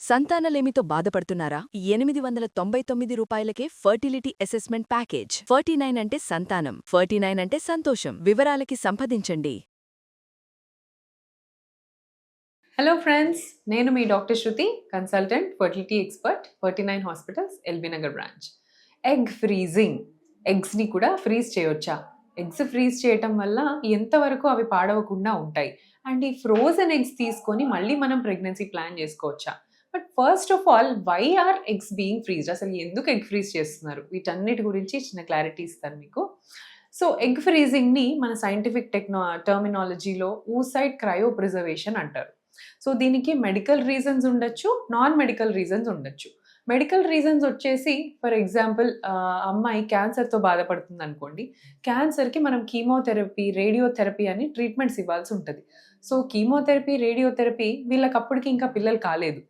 సంతానలేమితో బాధపడుతున్నారా? 899 రూపాయలకే fertility assessment package. 49 అంటే సంతానం, 49 అంటే సంతోషం. వివరాలకి సంప్రదించండి. హలో ఫ్రెండ్స్, నేను మీ doctor Shruti, consultant, fertility expert, 49 hospitals, LB Nagar branch. Egg freezing, ఎగ్స్ని కూడా ఫ్రీజ్ చేయొచ్చా? ఎగ్స్ ఫ్రీజ్ చేయటం వల్ల ఎంతవరకు అవి పాడవకుండా ఉంటాయి? అండ్ ఈ ఫ్రోజన్ ఎగ్స్ తీసుకొని మళ్ళీ మనం ప్రెగ్నెన్సీ ప్లాన్ చేసుకోవచ్చా? But first of all, why are eggs being freezed? అసలు ఎందుకు ఎగ్ ఫ్రీజ్ చేస్తున్నారు? వీటన్నిటి గురించి చిన్న క్లారిటీ ఇస్తాను మీకు. సో ఎగ్ ఫ్రీజింగ్ని మన సైంటిఫిక్ టర్మినాలజీలో ఊసైడ్ క్రయో ప్రిజర్వేషన్ అంటారు. సో దీనికి మెడికల్ రీజన్స్ ఉండొచ్చు, నాన్ మెడికల్ రీజన్స్ ఉండొచ్చు. మెడికల్ రీజన్స్ వచ్చేసి, ఫర్ ఎగ్జాంపుల్, అమ్మాయి క్యాన్సర్తో బాధపడుతుంది అనుకోండి. క్యాన్సర్కి మనం కీమోథెరపీ, రేడియోథెరపీ అని ట్రీట్మెంట్స్ ఇవ్వాల్సి ఉంటుంది. సో కీమోథెరపీ, రేడియోథెరపీ వీళ్ళకి అప్పటికి ఇంకా పిల్లలు కాలేదు.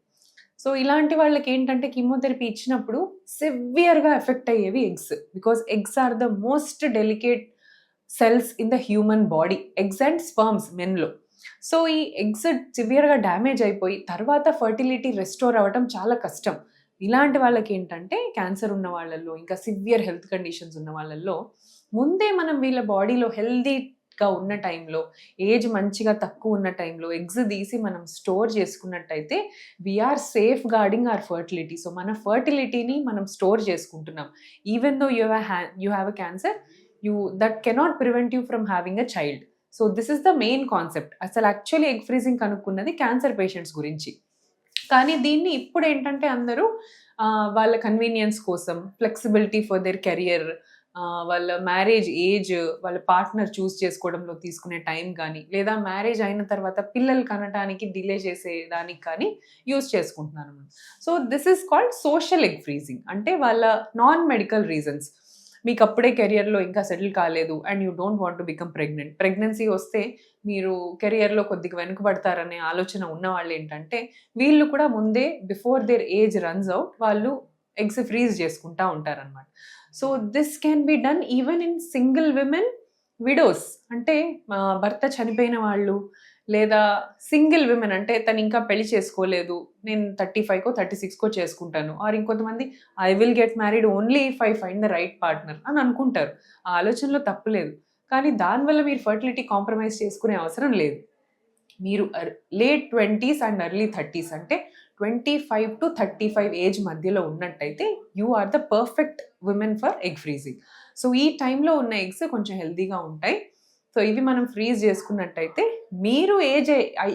సో ఇలాంటి వాళ్ళకి ఏంటంటే కీమోథెరపీ ఇచ్చినప్పుడు సివియర్గా ఎఫెక్ట్ అయ్యేవి eggs, because eggs are the most delicate cells in the human body. Eggs and sperms మెన్లో. సో ఈ ఎగ్స్ సివియర్గా డ్యామేజ్ అయిపోయి తర్వాత ఫర్టిలిటీ రెస్టోర్ అవ్వటం చాలా కష్టం. ఇలాంటి వాళ్ళకి ఏంటంటే క్యాన్సర్ ఉన్న వాళ్ళల్లో, ఇంకా సివియర్ హెల్త్ కండిషన్స్ ఉన్న వాళ్ళల్లో ముందే మనం వీళ్ళ బాడీలో హెల్దీగా ఉన్న టైంలో, ఏజ్ మంచిగా తక్కువ ఉన్న టైంలో ఎగ్స్ తీసి మనం స్టోర్ చేసుకున్నట్టయితే we are safeguarding our fertility. So మన ఫర్టిలిటీని మనం స్టోర్ చేసుకుంటున్నాం. Even though you have a cancer, that cannot prevent you from having a child. So this is the main concept. అసలు యాక్చువల్లీ ఎగ్ ఫ్రీజింగ్ కనుక్కున్నది cancer patients గురించి. కానీ దీన్ని ఇప్పుడు ఏంటంటే అందరూ వాళ్ళ కన్వీనియన్స్ కోసం, ఫ్లెక్సిబిలిటీ ఫర్ దేర్ కెరియర్, వాళ్ళ మ్యారేజ్ ఏజ్, వాళ్ళ పార్ట్నర్ చూస్ చేసుకోవడంలో తీసుకునే టైం కానీ, లేదా మ్యారేజ్ అయిన తర్వాత పిల్లలు కనటానికి డిలే చేసే దానికి కానీ యూజ్ చేసుకుంటున్నాను. So this is called social egg freezing. అంటే వాళ్ళ నాన్ మెడికల్ రీజన్స్. మీకు అప్పుడే కెరియర్లో ఇంకా సెటిల్ కాలేదు and you don't want to become pregnant. Pregnancy వస్తే మీరు కెరియర్లో కొద్దిగా వెనుకబడతారనే ఆలోచన ఉన్న వాళ్ళు ఏంటంటే వీళ్ళు కూడా ముందే before their age runs out వాళ్ళు ఎగ్స్ ఫ్రీజ్ చేసుకుంటా ఉంటారనమాట. So this can be done even in single women, widows అంటే భర్త చనిపోయిన వాళ్ళు, లేదా సింగిల్ విమెన్ అంటే తను ఇంకా పెళ్లి చేసుకోలేదు, నేను 35కో 36కో చేసుకుంటాను, ఆర్ ఇంకొంతమంది I will get married only if I find the right partner అని అనుకుంటారు. ఆ ఆలోచనలో తప్పులేదు, కానీ దానివల్ల మీరు ఫర్టిలిటీ కాంప్రమైజ్ చేసుకునే అవసరం లేదు. మీరు late 20s and early 30s అంటే 25 to 35 ఏజ్ మధ్యలో ఉన్నట్టయితే you are the perfect women for egg freezing. So ఈ టైంలో ఉన్న ఎగ్స్ కొంచెం హెల్దీగా ఉంటాయి. సో ఇవి మనం ఫ్రీజ్ చేసుకున్నట్టయితే మీరు ఏజ్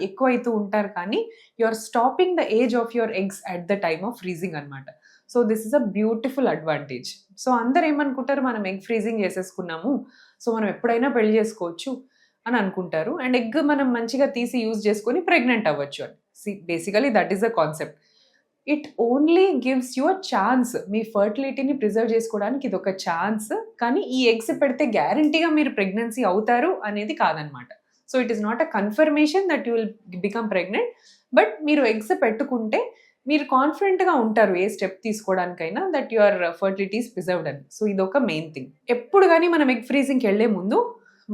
ఎక్కువ అవుతూ ఉంటారు, కానీ you are stopping the age of your eggs at the time of freezing అనమాట. So this is a beautiful advantage. So అందరు ఏమనుకుంటారు, మనం ఎగ్ ఫ్రీజింగ్ చేసేసుకున్నాము, సో మనం ఎప్పుడైనా పెళ్లి చేసుకోవచ్చు అని అనుకుంటారు. అండ్ ఎగ్ మనం మంచిగా తీసి యూజ్ చేసుకొని ప్రెగ్నెంట్ అవ్వచ్చు అని. Basically that is the concept. It only gives you a chance. మీ ఫర్టిలిటీని ప్రిజర్వ్ చేసుకోవడానికి ఇది ఒక ఛాన్స్, కానీ ఈ ఎగ్స్ పెడితే గ్యారంటీగా మీరు ప్రెగ్నెన్సీ అవుతారు అనేది కాదనమాట. So it is not a confirmation that you will become pregnant, but మీరు ఎగ్స్ పెట్టుకుంటే మీరు కాన్ఫిడెంట్గా ఉంటారు ఏ స్టెప్ తీసుకోవడానికైనా that your fertility is preserved అని. సో ఇది ఒక మెయిన్ థింగ్. ఎప్పుడు కానీ మనం ఎగ్ ఫ్రీజింగ్కి వెళ్ళే ముందు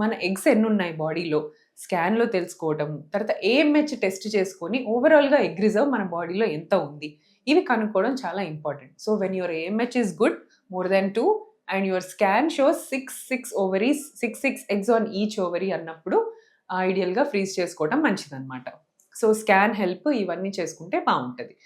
మన ఎగ్స్ ఎన్ని ఉన్నాయి బాడీలో స్కాన్లో తెలుసుకోవటము, తర్వాత ఏఎంహెచ్ టెస్ట్ చేసుకొని ఓవరాల్గా ఎగ్ రిజర్వ్ మన బాడీలో ఎంత ఉంది ఇవి కనుక్కోవడం చాలా important. So when your AMH is good, more than 2, and your scan shows 6 ovaries, 6 eggs on each ovary అన్నప్పుడు ఐడియల్గా ఫ్రీజ్ చేసుకోవడం మంచిదన్నమాట. సో స్కాన్ హెల్ప్ ఇవన్నీ చేసుకుంటే బాగుంటుంది.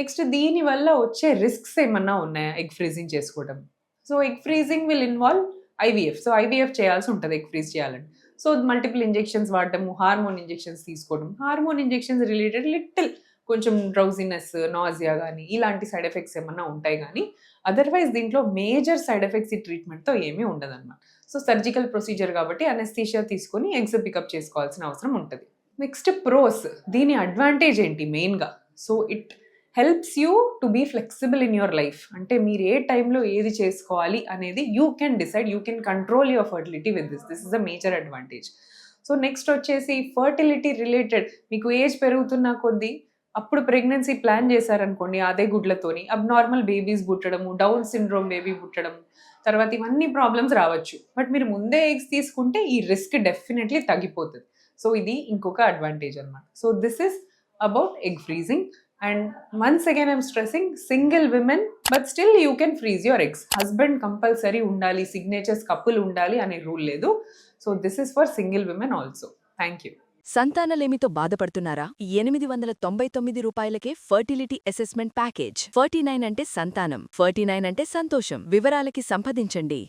నెక్స్ట్, దీనివల్ల వచ్చే రిస్క్స్ ఏమన్నా ఉన్నాయా ఎగ్ ఫ్రీజింగ్ చేసుకోవడం? So egg freezing will involve IVF. So IVF చేయాల్సి ఉంటుంది ఎగ్ ఫ్రీజ్ చేయాలంటే. సో మల్టిపుల్ ఇంజెక్షన్స్ వాడటము, హార్మోన్ ఇంజెక్షన్స్ తీసుకోవడం. హార్మోన్ ఇంజెక్షన్స్ రిలేటెడ్ లిటిల్ కొంచెం డ్రౌజినెస్, నాజియా కానీ ఇలాంటి సైడ్ ఎఫెక్ట్స్ ఏమన్నా ఉంటాయి, కానీ అదర్వైజ్ దీంట్లో మేజర్ సైడ్ ఎఫెక్ట్స్ ఈ ట్రీట్మెంట్తో ఏమీ ఉండదన్నమాట. సో సర్జికల్ ప్రొసీజర్ కాబట్టి అనెస్థీషియా తీసుకొని ఎగ్స్ పికప్ చేసుకోవాల్సిన అవసరం ఉంటుంది. Next, pros. దీని అడ్వాంటేజ్ ఏంటి మెయిన్గా? So it helps you to be flexible in your life. అంటే మీరు ఏ టైంలో ఏది చేసుకోవాలి అనేది you can decide, you can control your fertility with this is a major advantage. So next వచ్చేసి ఫర్టిలిటీ రిలేటెడ్, మీకు ఏజ్ పెరుగుతున్న కొద్దీ అప్పుడు ప్రెగ్నెన్సీ ప్లాన్ చేశారనుకోండి, అదే గుడ్లతోని abnormal babies పుట్టడము, down syndrome baby పుట్టడం, తర్వాత ఇవన్నీ ప్రాబ్లమ్స్ రావచ్చు. బట్ మీరు ముందే ఎగ్స్ తీసుకుంటే ఈ రిస్క్ డెఫినెట్లీ తగ్గిపోతుంది. సో ఇది ఇంకొక అడ్వాంటేజ్ అనమాట. So this is about egg freezing. And once again I'm stressing single women but still you can freeze your eggs. Husband compulsory ఉండాలి, సిగ్నేచర్స్ కప్పులు ఉండాలి అనే రూల్ లేదు. So this is for single women also. Thank you. సంతానలేమితో బాధపడుతున్నారా? 899 రూపాయలకే fertility assessment package. 49 అంటే సంతానం, 49 అంటే సంతోషం. వివరాలకి సంప్రదించండి.